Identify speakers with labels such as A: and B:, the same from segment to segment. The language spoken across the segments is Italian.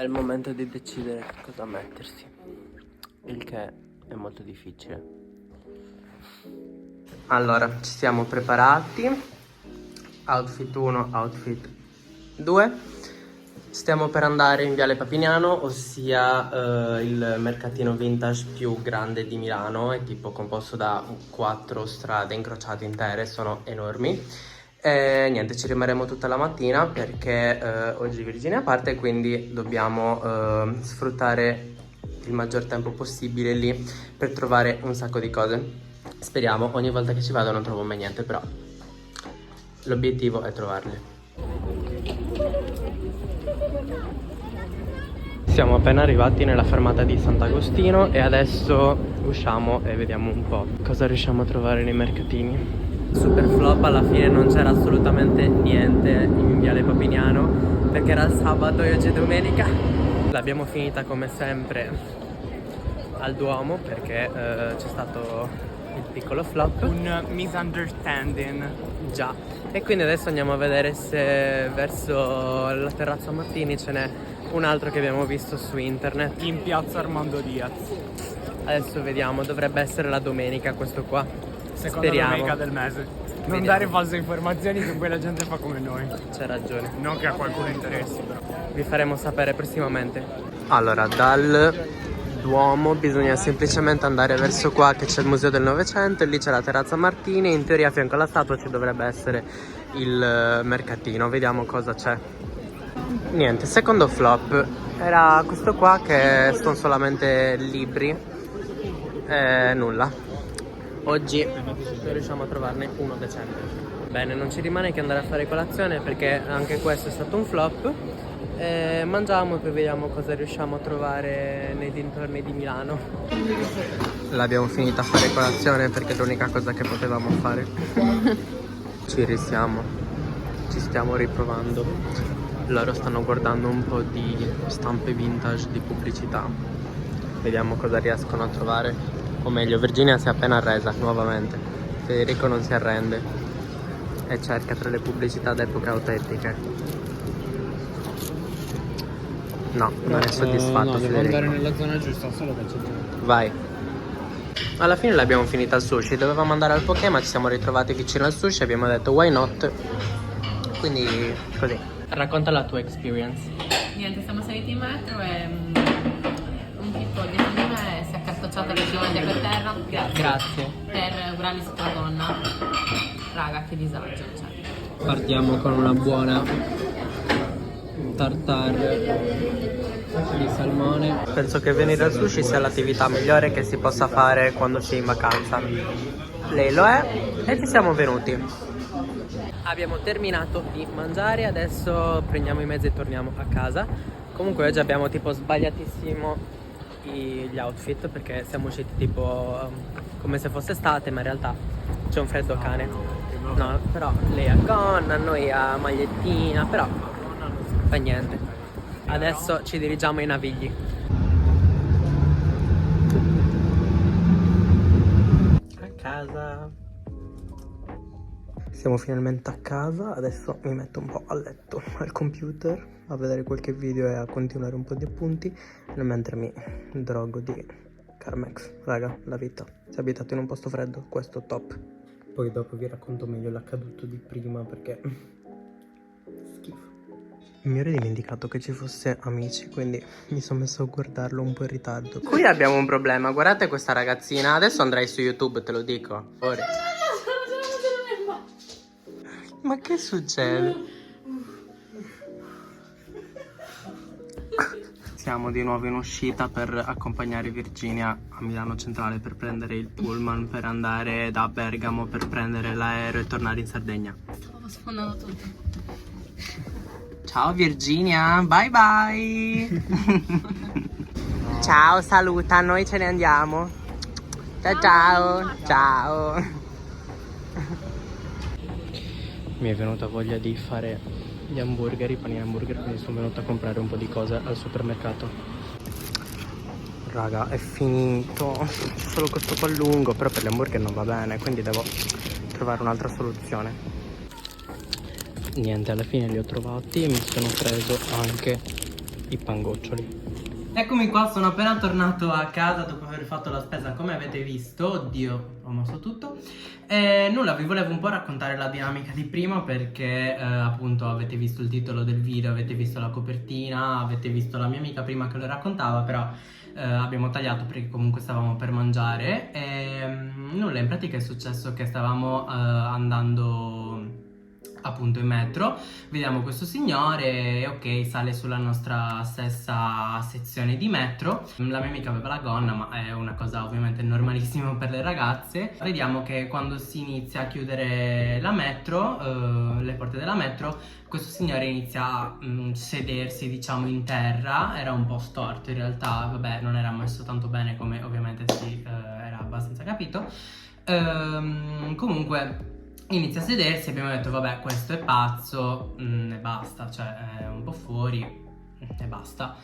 A: È il momento di decidere che cosa mettersi, il che è molto difficile. Allora, ci siamo preparati. Outfit 1, outfit 2. Stiamo per andare in Viale Papiniano, ossia il mercatino vintage più grande di Milano. È tipo composto da 4 strade incrociate intere, sono enormi. E niente, ci rimarremo tutta la mattina perché oggi Virginia parte, quindi dobbiamo sfruttare il maggior tempo possibile lì per trovare un sacco di cose. Speriamo, ogni volta che ci vado non trovo mai niente, però l'obiettivo è trovarle. Siamo appena arrivati nella fermata di Sant'Agostino e adesso usciamo e vediamo un po' cosa riusciamo a trovare nei mercatini. Super flop, alla fine non c'era assolutamente niente in Viale Papiniano perché era il sabato e oggi è domenica. L'abbiamo finita come sempre al Duomo perché c'è stato il piccolo flop.
B: Un misunderstanding.
A: Già. E quindi adesso andiamo a vedere se verso la terrazza Martini ce n'è un altro che abbiamo visto su internet.
B: In piazza Armando Diaz.
A: Adesso vediamo, dovrebbe essere la domenica questo qua.
B: Seconda
A: Speriamo.
B: domenica del mese. Non
A: Vediamo.
B: dare false informazioni che poi la gente fa come noi.
A: C'è ragione.
B: Non che a qualcuno interessi, però.
A: Vi faremo sapere prossimamente. Allora, dal Duomo bisogna semplicemente andare verso qua che c'è il Museo del Novecento e lì c'è la terrazza Martini. In teoria a fianco alla statua ci dovrebbe essere il mercatino. Vediamo cosa c'è. Niente, secondo flop era questo qua che sono solamente libri e nulla. Oggi non riusciamo a trovarne uno decente. Bene, non ci rimane che andare a fare colazione perché anche questo è stato un flop. Mangiamo e poi vediamo cosa riusciamo a trovare nei dintorni di Milano. L'abbiamo finita a fare colazione perché è l'unica cosa che potevamo fare. Ci risiamo, ci stiamo riprovando. Loro stanno guardando un po' di stampe vintage di pubblicità. Vediamo cosa riescono a trovare. O meglio, Virginia si è appena arresa nuovamente. Federico non si arrende e cerca tra le pubblicità d'epoca autentiche. No, non è soddisfatto.
B: No, devo
A: Federico.
B: andare nella zona giusta, solo che c'è gente.
A: Vai. Alla fine l'abbiamo finita al sushi. Dovevamo andare al Poké, ma ci siamo ritrovati vicino al sushi e abbiamo detto why not. Quindi così. Racconta la tua experience.
C: Niente, siamo saliti in metro e un tipo dietro di me si è accartocciato leggermente per terra.
A: Grazie.
C: Per augurarmi sotto la donna. Raga, che disagio, cioè.
A: Partiamo con una buona tartare di salmone. Penso che venire al sushi sia l'attività migliore che si possa fare quando si è in vacanza. Lei lo è e ci siamo venuti. Abbiamo terminato di mangiare, adesso prendiamo i mezzi e torniamo a casa. Comunque oggi abbiamo tipo sbagliatissimo gli outfit perché siamo usciti tipo come se fosse estate, ma in realtà c'è un freddo cane. No, però lei ha gonna, noi a magliettina, però fa niente. Adesso ci dirigiamo ai Navigli. A casa. Siamo finalmente a casa, adesso mi metto un po' a letto al computer a vedere qualche video e a continuare un po' di appunti mentre mi drogo di Carmex. Raga, la vita. Si è abitato in un posto freddo, questo top. Poi dopo vi racconto meglio l'accaduto di prima perché schifo. Mi ero dimenticato che ci fosse Amici, quindi mi sono messo a guardarlo un po' in ritardo. Qui abbiamo un problema, guardate questa ragazzina, adesso andrai su YouTube, te lo dico. Ora. Ma che succede? Siamo di nuovo in uscita per accompagnare Virginia a Milano Centrale per prendere il pullman per andare da Bergamo per prendere l'aereo e tornare in Sardegna.
C: Ho sfondato tutto.
A: Ciao Virginia, bye bye. Ciao, saluta, noi ce ne andiamo. Ciao ciao, ciao. Mi è venuta voglia di fare gli hamburger, i panini hamburger, quindi sono venuta a comprare un po' di cose al supermercato. Raga, è finito, c'è solo questo qua lungo, però per gli hamburger non va bene, quindi devo trovare un'altra soluzione. Niente, alla fine li ho trovati e mi sono preso anche i pangoccioli. Eccomi qua, sono appena tornato a casa dopo aver fatto la spesa, come avete visto. Oddio, ho mosso tutto. Nulla, vi volevo un po' raccontare la dinamica di prima perché appunto avete visto il titolo del video, avete visto la copertina, avete visto la mia amica prima che lo raccontava, però abbiamo tagliato perché comunque stavamo per mangiare. Nulla, in pratica è successo che stavamo andando appunto in metro, vediamo questo signore, ok, sale sulla nostra stessa sezione di metro. La mia amica aveva la gonna, ma è una cosa ovviamente normalissima per le ragazze. Vediamo che quando si inizia a chiudere la metro, le porte della metro, questo signore inizia a sedersi, diciamo, in terra. Era un po' storto in realtà, vabbè, non era messo tanto bene come ovviamente era abbastanza capito. Comunque inizia a sedersi, abbiamo detto vabbè, questo è pazzo, e basta, cioè è un po' fuori e basta.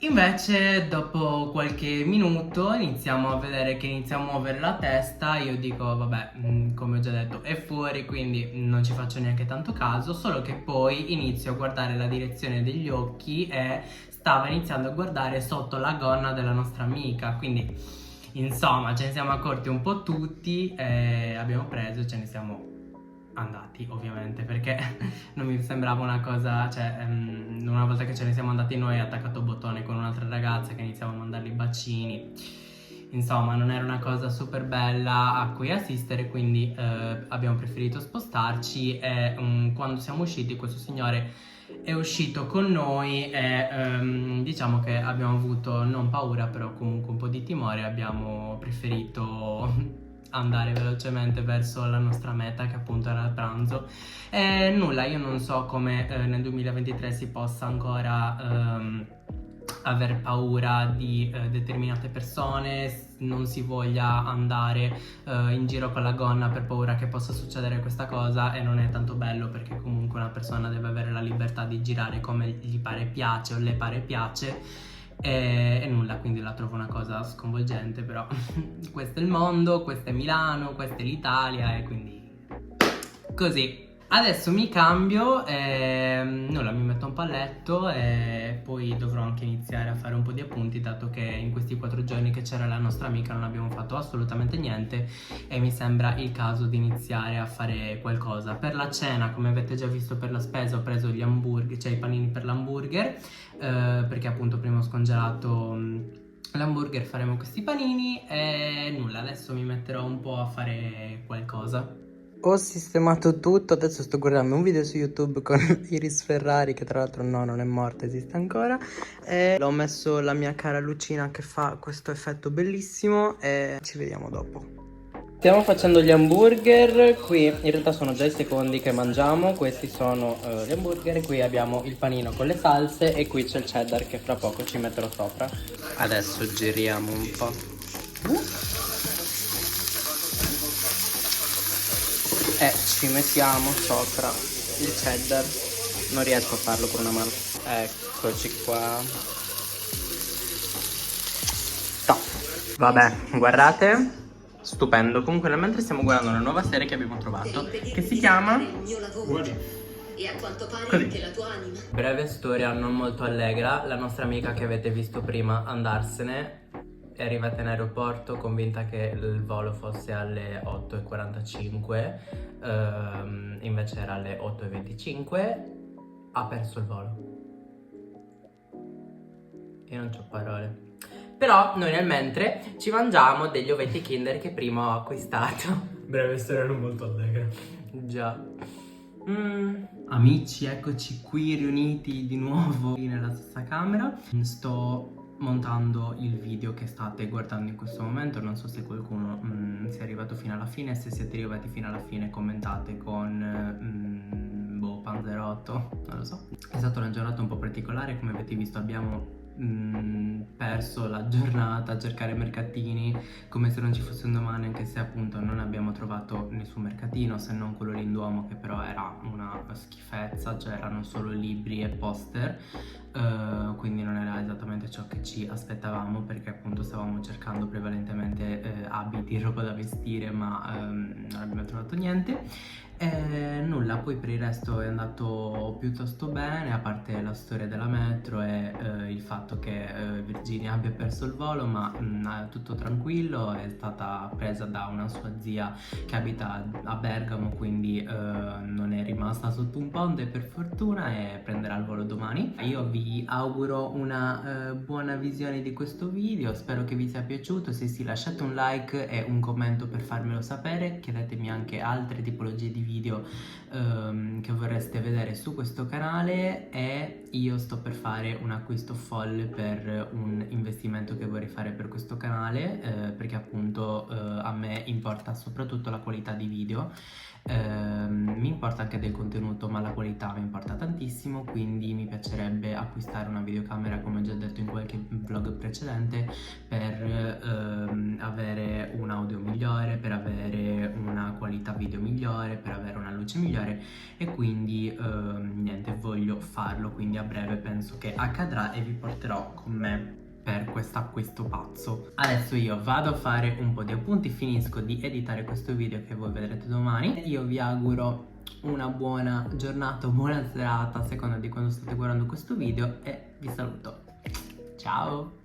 A: Invece dopo qualche minuto iniziamo a vedere che inizia a muovere la testa. Io dico vabbè, come ho già detto è fuori, quindi non ci faccio neanche tanto caso. Solo che poi inizio a guardare la direzione degli occhi e stava iniziando a guardare sotto la gonna della nostra amica, quindi insomma ce ne siamo accorti un po' tutti e abbiamo preso e ce ne siamo andati, ovviamente, perché non mi sembrava una cosa, cioè una volta che ce ne siamo andati noi, attaccato bottone con un'altra ragazza che iniziamo a mandargli i bacini. Insomma, non era una cosa super bella a cui assistere, quindi abbiamo preferito spostarci e quando siamo usciti questo signore è uscito con noi e diciamo che abbiamo avuto non paura, però comunque un po' di timore. Abbiamo preferito andare velocemente verso la nostra meta, che appunto era il pranzo. E nulla, io non so come nel 2023 si possa ancora aver paura di determinate persone, non si voglia andare in giro con la gonna per paura che possa succedere questa cosa, e non è tanto bello, perché comunque una persona deve avere la libertà di girare come gli pare piace o le pare piace. E nulla, quindi la trovo una cosa sconvolgente, però questo è il mondo, questo è Milano, questa è l'Italia, e quindi così. Adesso mi cambio e nulla, mi metto un po' a letto e poi dovrò anche iniziare a fare un po' di appunti, dato che in questi 4 giorni che c'era la nostra amica non abbiamo fatto assolutamente niente e mi sembra il caso di iniziare a fare qualcosa. Per la cena, come avete già visto, per la spesa ho preso gli hamburger, cioè i panini per l'hamburger, perché appunto prima ho scongelato l'hamburger, faremo questi panini e nulla, adesso mi metterò un po' a fare qualcosa. Ho sistemato tutto, adesso sto guardando un video su YouTube con Iris Ferrari, che tra l'altro no, non è morta, esiste ancora. E l'ho messo la mia cara Lucina che fa questo effetto bellissimo e ci vediamo dopo. Stiamo facendo gli hamburger, qui in realtà sono già i secondi che mangiamo, questi sono gli hamburger, qui abbiamo il panino con le salse e qui c'è il cheddar che fra poco ci metterò sopra. Adesso giriamo un po'. E ci mettiamo sopra il cheddar. Non riesco a farlo con una mano. Eccoci qua. Top. Vabbè, guardate. Stupendo. Comunque nel mentre stiamo guardando una nuova serie che abbiamo trovato, che si chiama
D: E a quanto pare
A: così.
D: anche la tua anima.
A: Breve storia non molto allegra. La nostra amica che avete visto prima andarsene è arrivata in aeroporto convinta che il volo fosse alle 8:45, invece era alle 8:25, ha perso il volo. Io non c'ho parole. Però noi nel mentre ci mangiamo degli ovetti Kinder che prima ho acquistato.
B: Breve storia non molto allegra.
A: Già. Amici, eccoci qui riuniti di nuovo nella stessa camera. Sto montando il video che state guardando in questo momento. Non so se qualcuno sia arrivato fino alla fine. Se siete arrivati fino alla fine commentate con Panzerotto, non lo so. È stata una giornata un po' particolare, come avete visto abbiamo perso la giornata a cercare mercatini come se non ci fosse un domani, anche se appunto non abbiamo trovato nessun mercatino se non quello lì in Duomo, che però era una schifezza, cioè erano solo libri e poster, quindi non era esattamente ciò che ci aspettavamo, perché appunto stavamo cercando prevalentemente abiti, roba da vestire, ma non abbiamo trovato niente. E nulla, poi per il resto è andato piuttosto bene, a parte la storia della metro e il fatto che Virginia abbia perso il volo, ma tutto tranquillo, è stata presa da una sua zia che abita a Bergamo, quindi non è rimasta sotto un ponte per fortuna e prenderà il volo domani. Io vi auguro una buona visione di questo video, spero che vi sia piaciuto. Se sì, lasciate un like e un commento per farmelo sapere, chiedetemi anche altre tipologie di video che vorreste vedere su questo canale, e io sto per fare un acquisto folle per un investimento che vorrei fare per questo canale, perché appunto a me importa soprattutto la qualità di video. Mi importa anche del contenuto, ma la qualità mi importa tantissimo, quindi mi piacerebbe acquistare una videocamera, come ho già detto in qualche vlog precedente, per avere un audio migliore, per avere una qualità video migliore, per avere una luce migliore, e quindi niente, voglio farlo, quindi a breve penso che accadrà e vi porterò con me per questo acquisto pazzo. Adesso io vado a fare un po' di appunti, finisco di editare questo video che voi vedrete domani. Io vi auguro una buona giornata o buona serata a seconda di quando state guardando questo video e vi saluto. Ciao!